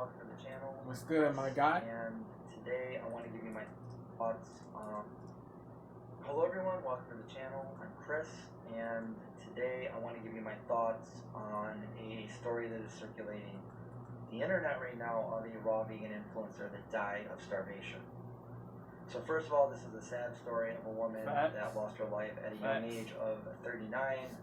welcome to the channel. What's good, my guy? And today I want to give you my thoughts. Hello everyone, welcome to the channel. I'm Chris, and today I want to give you my thoughts on a story that is circulating the internet right now of a raw vegan influencer that died of starvation. So first of all, this is a sad story of a woman that lost her life at a young age of 39.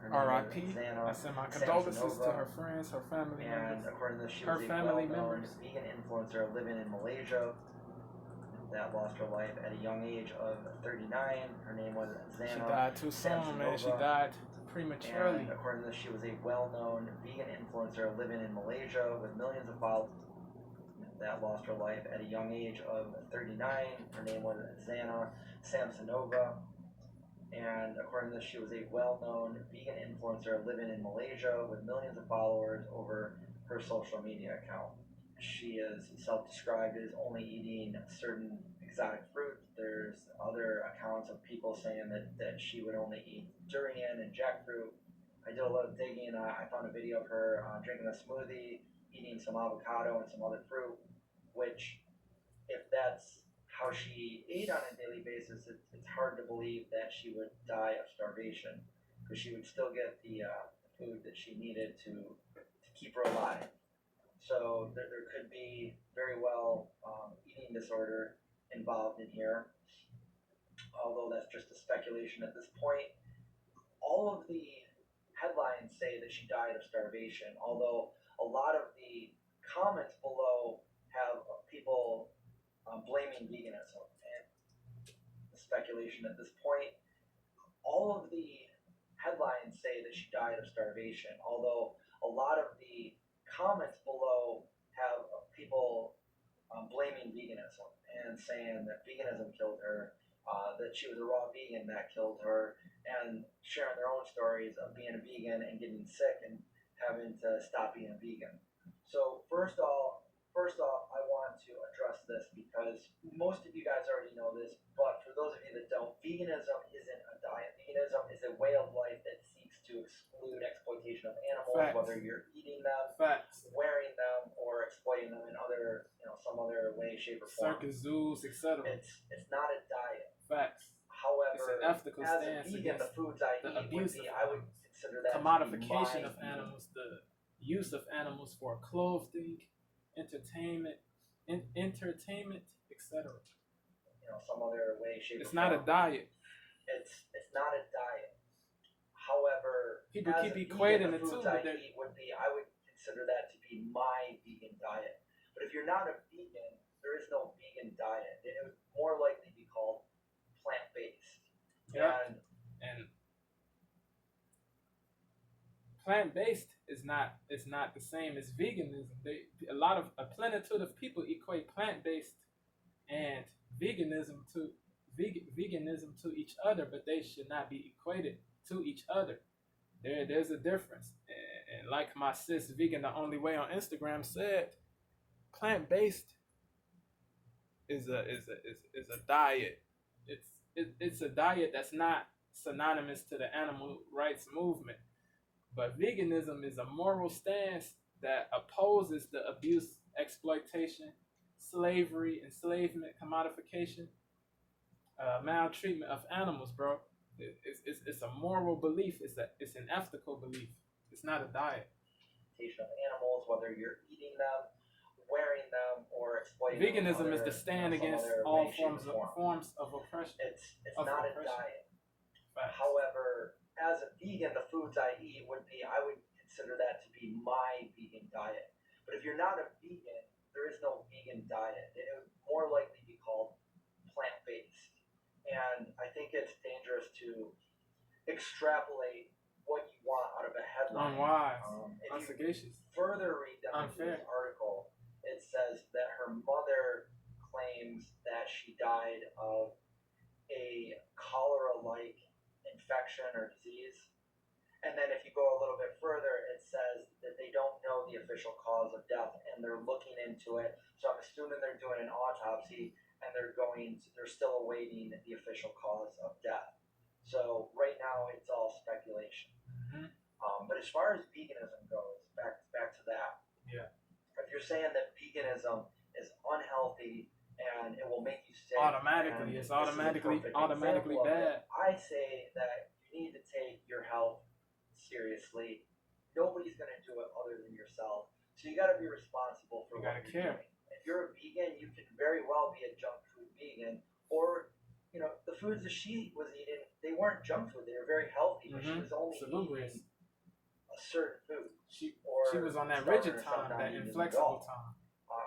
Her name R.I.P. is Xana I send my condolences to her friends, her family members. And according to this, she was a well-known vegan influencer living in Malaysia that lost her life at a young age of 39. Her name was Xana. She died too soon, Samsonova. man. She died prematurely. And according to this, she was a well-known vegan influencer living in Malaysia with millions of followers that lost her life at a young age of 39. Her name was Xana Samsonova. And according to this, she was a well-known vegan influencer living in Malaysia with millions of followers over her social media account. She is self-described as only eating certain exotic fruit. There's other accounts of people saying that she would only eat durian and jackfruit. I did a lot of digging. I found a video of her drinking a smoothie, eating some avocado and some other fruit, which, if that's how she ate on a daily basis, it's hard to believe that she would die of starvation, because she would still get the food that she needed to keep her alive. So there could be very well eating disorder involved in here, although that's just a speculation at this point. All of the headlines say that she died of starvation, although a lot of the comments below have people blaming veganism. And the speculation at this point, all of the headlines say that she died of starvation, although a lot of the comments below have people blaming veganism and saying that veganism killed her, that she was a raw vegan that killed her, and sharing their own stories of being a vegan and getting sick and having to stop being a vegan. So first off, I want to address this because most of you guys already know this, but for those of you that don't, veganism isn't a diet. Veganism is a way of life that seeks to exclude exploitation of animals, whether you're eating them, wearing them, or exploiting them in other, some other way, shape, or form. Circus, zoos, etc. It's not a diet. However, it's an ethical as stance a vegan, the foods I eat I would consider that commodification of animals, the use of animals for clothing, entertainment, etc. Some other way, shape, it's not a diet. It's not a diet. However, people keep equating it too. I would consider that to be my vegan diet. But if you're not a vegan, there is no vegan diet. It would more likely be called plant-based. Yeah. And plant-based is not the same as veganism. A plenitude of people equate plant-based and veganism to each other, but they should not be equated to each other. There's a difference. And like my sis Vegan the Only Way on Instagram said, plant-based is a diet. It's a diet that's not synonymous to the animal rights movement. But veganism is a moral stance that opposes the abuse, exploitation, slavery, enslavement, commodification, maltreatment of animals, bro. It's a moral belief. It's an ethical belief. It's not a diet. Of animals, whether you're eating them, wearing them, or exploiting veganism is the stand against all forms of oppression. It's not a diet. However, as a vegan, the foods I eat I would consider that to be my vegan diet. But if you're not a vegan, there is no vegan diet. It would more likely be called plant-based. And I think it's dangerous to extrapolate what you want out of a headline. Unwise. If you further read down into this article, it says that her mother claims that she died of a cholera-like infection or disease. And then if you go a little bit further, it says that they don't know the official cause of death and they're looking into it. So I'm assuming they're doing an autopsy and they're still awaiting the official cause of death. So right now it's all speculation. But as far as veganism goes, back to that. Yeah. If you're saying that veganism is unhealthy and it will make you sick, Automatically, it's automatically bad. I say that you need to take your health seriously. Nobody's gonna do it other than yourself. So you gotta be responsible for You what gotta you're care. doing. If you're a vegan, you can very well be a junk food vegan, or the foods that she was eating, they weren't junk food. They were very healthy, but she was only eating a certain food. She was on that rigid time, that inflexible time.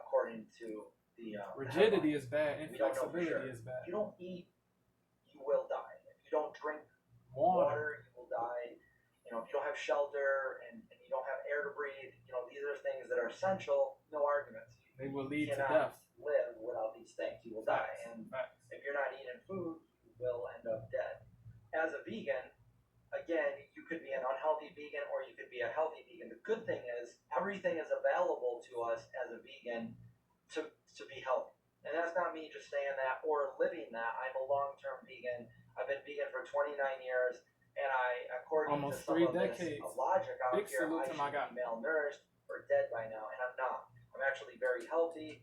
According to the rigidity is bad, inflexibility is bad. If you don't eat, you will die. If you don't drink water, you will die. If you don't have shelter and you don't have air to breathe, these are things that are essential. No arguments. They will lead to cannot death. live without these things. You will die. And if you're not eating food, you will end up dead. As a vegan, again, you could be an unhealthy vegan or you could be a healthy vegan. The good thing is everything is available to us as a vegan to be healthy. And that's not me just saying that or living that. I'm a long-term vegan. I've been vegan for 29 years, and according almost to some 3 of decades. This logic out Big here, I should be malnourished or dead by now, and I'm not. I'm actually very healthy.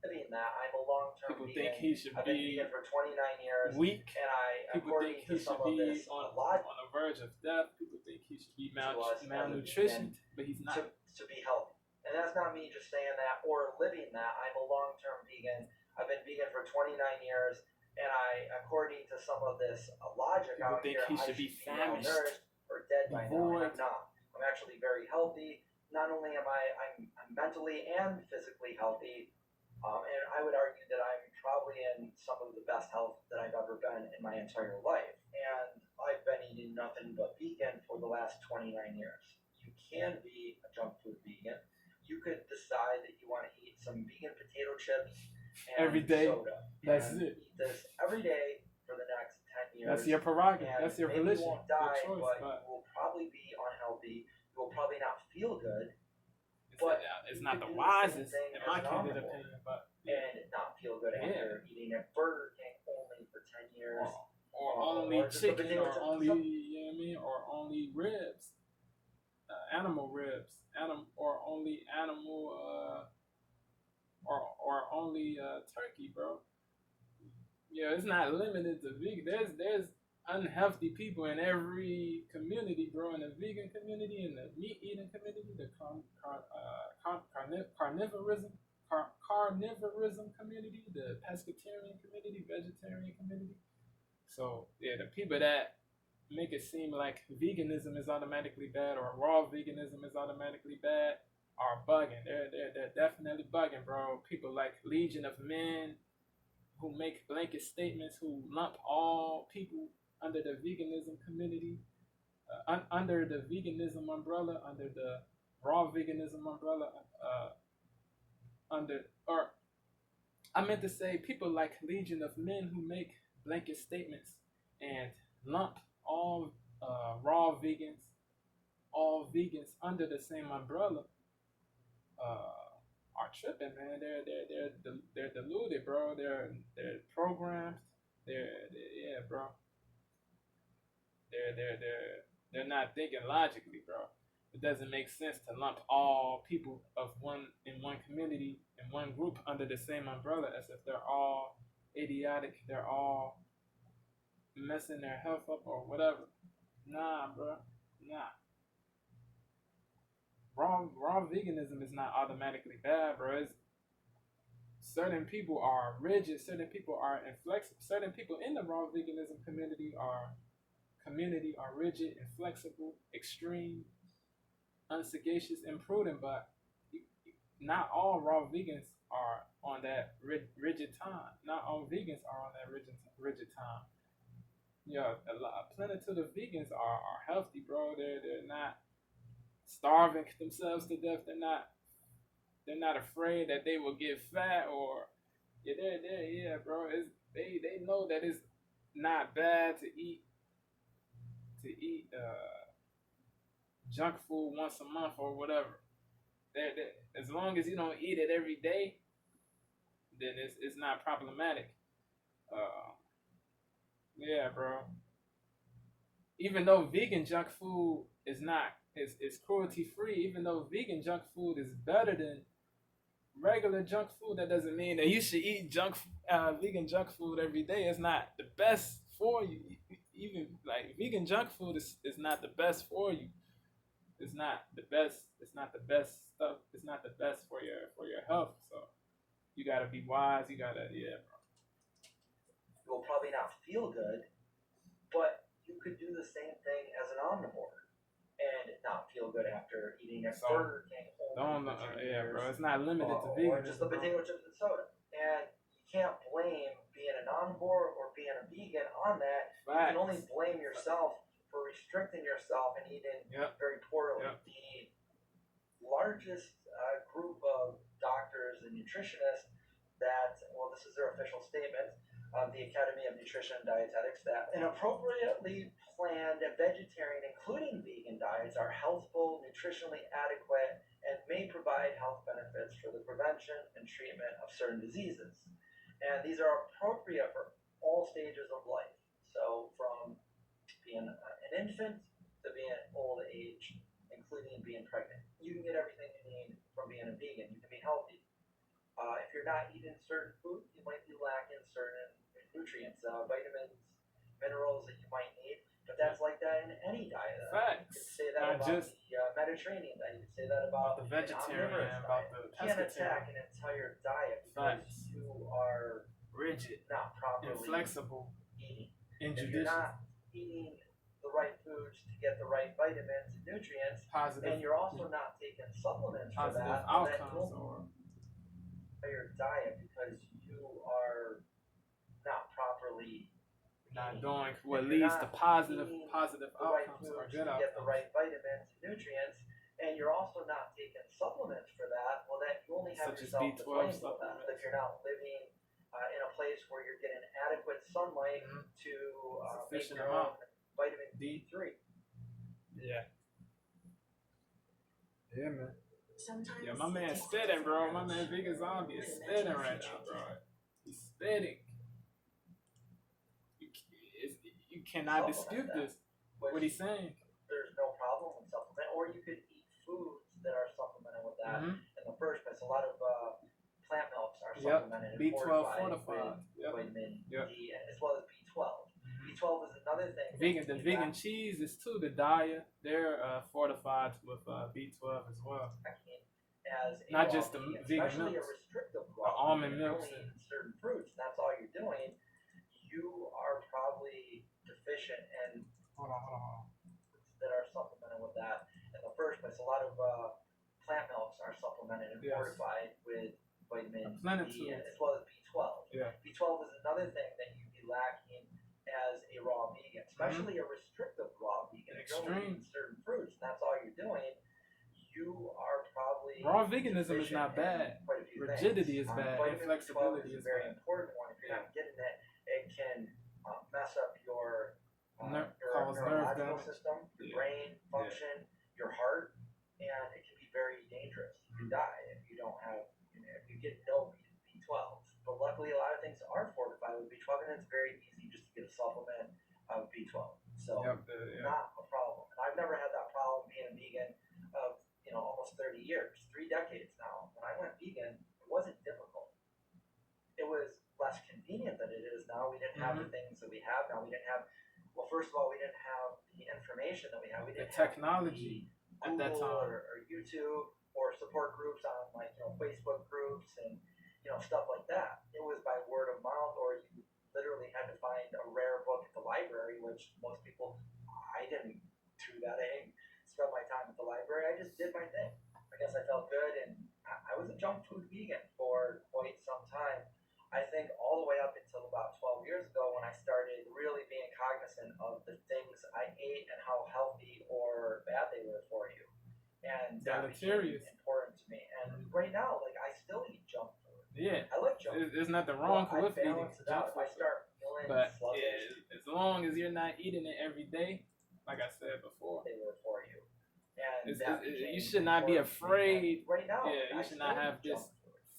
Living that, I'm a long-term People vegan. think he should I've been vegan for 29 years. Weak. And people think he should be on the verge of death. People think he should be malnutritioned, but he's not. To be healthy. And that's not me just saying that or living that. I'm a long-term vegan. I've been vegan for 29 years. And according to some of this logic people out think here, he should I be malnourished or dead by now. And I'm not. I'm actually very healthy. Not only am I'm mentally and physically healthy, and I would argue that I'm probably in some of the best health that I've ever been in my entire life. And I've been eating nothing but vegan for the last 29 years. You can be a junk food vegan. You could decide that you want to eat some vegan potato chips and every day. Soda. That's it. Eat this every day for the next 10 years. That's your prerogative. That's your maybe religion. You won't die, your choice, but you will probably be unhealthy. You will probably not feel good. It's not the wisest, in my candid opinion, but and not feel good after eating a Burger King only for 10 years. Or only chicken, or only, or only ribs, animal ribs, or only animal, or only turkey, bro. Yeah, it's not limited to vegan. There's unhealthy people in every community, bro. In the vegan community, in the meat eating community, the carnivorism community, the pescatarian community, vegetarian community. So yeah, the people that make it seem like veganism is automatically bad or raw veganism is automatically bad are bugging. They're definitely bugging, bro. People like Legion of Men who make blanket statements, who lump all people under the veganism community, under the veganism umbrella, under the raw veganism umbrella, I meant to say people like Legion of Men who make blanket statements and lump all raw vegans, all vegans under the same umbrella, are tripping, man. They're deluded, bro. They're programmed. Yeah, bro. They're not thinking logically, bro. It doesn't make sense to lump all people in one community, in one group under the same umbrella as if they're all idiotic, they're all messing their health up or whatever. Nah, bro. Nah. Raw veganism is not automatically bad, bro. Certain people are rigid, certain people are inflexible, certain people in the raw veganism community are rigid, inflexible, extreme, unsagacious, imprudent, but not all raw vegans are on that rigid time. Not all vegans are on that rigid time. Yeah, a plenitude of vegans are healthy, bro. They're not starving themselves to death. They're not afraid that they will get fat or bro. They know that it's not bad to eat junk food once a month or whatever. As long as you don't eat it every day, then it's not problematic. Yeah, bro. Even though vegan junk food is cruelty free, even though vegan junk food is better than regular junk food, that doesn't mean that you should eat vegan junk food every day. It's not the best for you. Even like vegan junk food is not the best for you. It's not the best. It's not the best stuff. It's not the best for your health. So you gotta be wise. You gotta You will probably not feel good, but you could do the same thing as an omnivore and not feel good after eating a Burger King Don't bro. It's not limited to vegan. Or just the potato chips and soda. And you can't blame being an omnivore or being a vegan on that. Facts. You can only blame yourself for restricting yourself and eating very poorly. The largest group of doctors and nutritionists that, well, this is their official statement, the Academy of Nutrition and Dietetics, that inappropriately planned vegetarian, including vegan diets, are healthful, nutritionally adequate, and may provide health benefits for the prevention and treatment of certain diseases. And these are appropriate for all stages of life. So from being an infant to being old age, including being pregnant. You can get everything you need from being a vegan. You can be healthy. If you're not eating certain foods, you might be lacking certain nutrients, vitamins, minerals that you might need. But that's like that in any diet. Facts. You could say that about the Mediterranean diet. You could say that about the vegetarian, about the pescatarian. You can't attack an entire diet because you are rigid, not properly inflexible, eating. injudicious. If you're not eating the right foods to get the right vitamins and nutrients, and you're also not taking supplements for that, outcomes or your diet because you are not properly not doing what leads to positive outcomes or good outcomes. Get the right vitamins and nutrients, and you're also not taking supplements for that. Well, that you only have yourself to blame for that. If you're not living in a place where you're getting adequate sunlight to make your own vitamin D3. Yeah, man. My man's spitting, bro. My man Vegan Zombie is spitting right now, bro. He's spitting. You cannot dispute this. What he's saying. There's no problem with supplement, or you could eat foods that are supplemented with that in the first place. A lot of plant milks are supplemented and fortified with vitamin D as well as B12. B12 is another thing. Vegan cheese is too. The Daya, they're fortified with B12 as well. Not just the vegan milks. A restrictive almond milks and certain fruits. And that's all you're doing. You are probably deficient in that are supplemented with that in the first place. A lot of plant milks are supplemented and fortified with vitamin D as well as B12. B12 is another thing that you'd be lacking as a raw vegan, especially a restrictive raw vegan. If you're only eating certain fruits, and that's all you're doing, you are probably raw veganism is not bad. Rigidity is bad. Inflexibility is a very important one. If you're not getting it, it can mess up your neurological system, your brain function, your heart, and it can be very dangerous. You can die if you don't have, if you get ill with B12. But luckily, a lot of things are fortified with B12, and it's very easy just to get a supplement of B12. So not a problem. And I've never had that problem being a vegan of almost 30 years, 3 decades now. When I went vegan, it wasn't difficult. It was less convenient than it is now. We didn't have the things that we have now. We didn't have, well, first of all, we didn't have the information that we have. We didn't have technology at that time, or YouTube, or support groups on Facebook groups and stuff like that. It was by word of mouth, or you literally had to find a rare book at the library, which most people, I didn't do that. I didn't spend my time at the library. I just did my thing. I guess I felt good, and I was a junk food vegan for quite some time. I think all the way up until about 12 years ago when I started really being cognizant of the things I ate and how healthy or bad they were for you. And that became important to me. And right now, I still eat junk food. Yeah. I like junk food. There's nothing wrong with eating junk food. If I start feeling sluggish, as long as you're not eating it every day, like I said before, they were for you. And you should not be afraid. Right now, you should not have this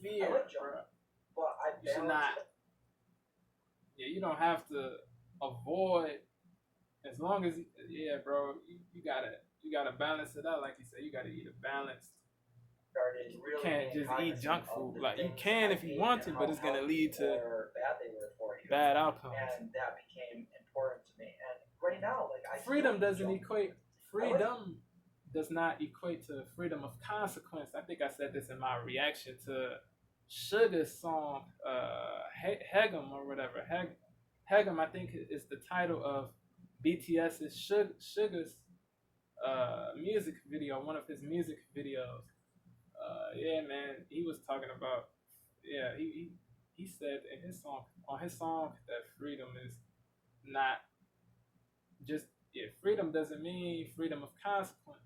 fear, bro. But you should not. You don't have to avoid. As long as bro, you gotta balance it out. Like you said, you gotta eat a balanced started You really can't being just eat cognizant junk of food. the Like you things can I if you ate want and to, but how it's gonna healthy lead to or bad they were for you. bad outcomes. And that became important to me. And right now, like I still Freedom eat doesn't junk equate. food. Freedom does not equate to freedom of consequence. I think I said this in my reaction to Sugar's song, Hegem or whatever. Hegem, I think, is the title of BTS's Sugar's music video, one of his music videos. Yeah, man, he was talking about, yeah, he said in his song, on his song, that freedom is not just, yeah, freedom doesn't mean freedom of consequence.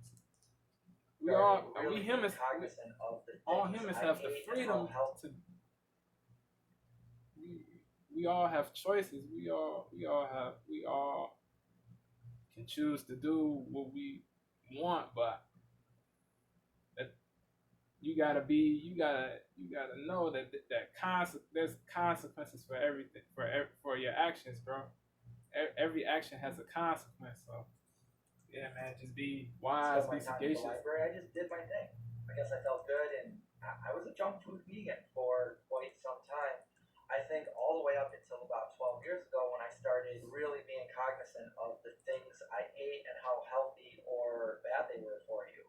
We all, really we humans, cognizant of the all things humans I have the ate and freedom how healthy. to. We all have choices. We all can choose to do what we want, but that you gotta know there's consequences for everything, for your actions, bro. Every action has a consequence. So yeah, man, just be wise, Spent be my time in the sagacious. library. I just did my thing. I guess I felt good, and I was a junk food vegan for quite some time. I think all the way up until about 12 years ago when I started really being cognizant of the things I ate and how healthy or bad they were for you.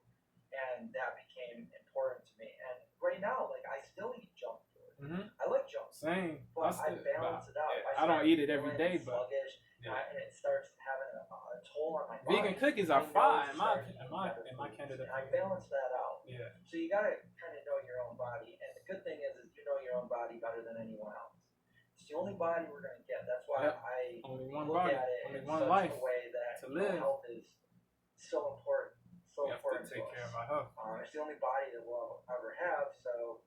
And that became important to me. And right now, like I still eat junk food. I like junk food, Same. but I balance it out. I don't eat it every day, but sluggish, and it starts having a toll on my body. vegan cookies are fine in my candidate. And I balance that out. Yeah. So you gotta kind of know your own body, and the good thing is you know your own body better than anyone else. It's the only body we're gonna get. That's why I only one look body, at it only in one such life a way that to live. Health is so important. So we have important to take to care us. of our health. It's the only body that we'll ever have. So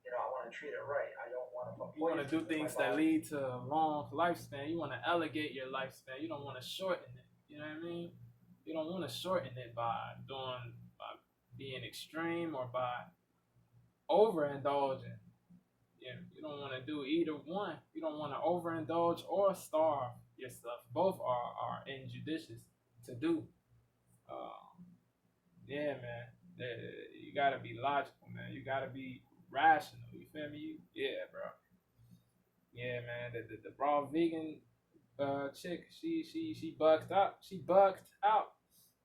I want to treat it right. I don't want to put You want to do things that lead to a long lifespan. You want to elongate your lifespan. You don't want to shorten it. You know what I mean? You don't want to shorten it by being extreme or by overindulging. You don't want to do either one. You don't want to overindulge or starve yourself. Both are injudicious to do. Yeah, man. You gotta be logical, man. You gotta be rational. You feel me? Yeah, bro. Yeah, man. The raw vegan chick, she bugged out. She bugged out.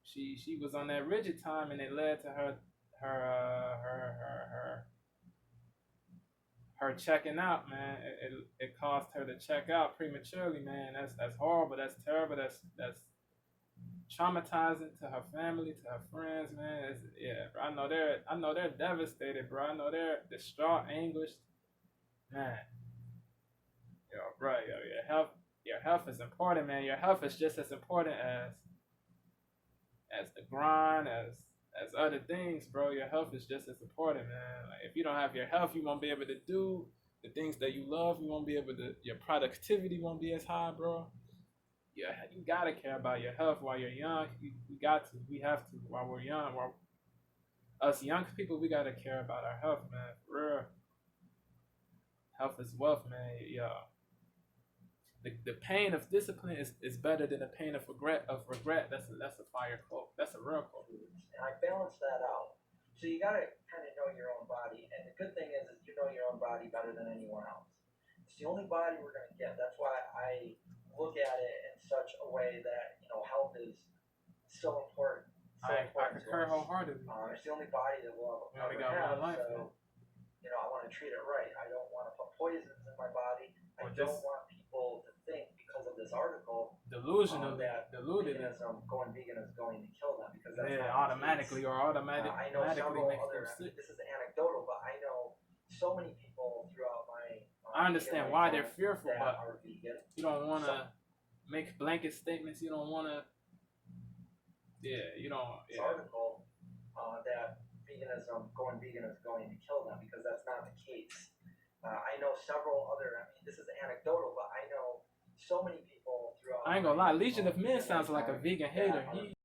She was on that rigid time, and it led to her checking out, man. It caused her to check out prematurely, man. That's horrible. That's terrible. That's traumatizing to her family, to her friends, man. Yeah, bro. I know they're devastated, bro. I know they're distraught, anguished, man. Yo, bro, your health is important, man. Your health is just as important as the grind, as other things, bro. Your health is just as important, man. Like if you don't have your health, you won't be able to do the things that you love. You won't be able to. Your productivity won't be as high, bro. Yeah, you gotta care about your health while you're young. We got to. We have to while we're young. While us young people, we gotta care about our health, man. For real. Health is wealth, man. Yeah. The pain of discipline is better than the pain of regret. That's a fire quote. That's a real quote. And I balance that out. So you gotta kind of know your own body. And the good thing is you know your own body better than anyone else. It's the only body we're gonna get. That's why I look at it in such a way that health is so important. I concur wholeheartedly. It's the only body that we'll ever have. So I want to treat it right. I don't want to put poisons in my body. I don't want people to think because of this article delusional that going vegan is going to kill them because that's not automatically or automatically. I know several other. This is anecdotal, but I know so many people throughout my. I understand why they're fearful, but are vegan. You don't want to make blanket statements. You don't want to. Yeah, you don't. This article that going vegan is going to kill them because that's not the case. I know several other. I mean, this is anecdotal, but I know so many people throughout. I ain't gonna lie. Legion of Men sounds like a vegan hater.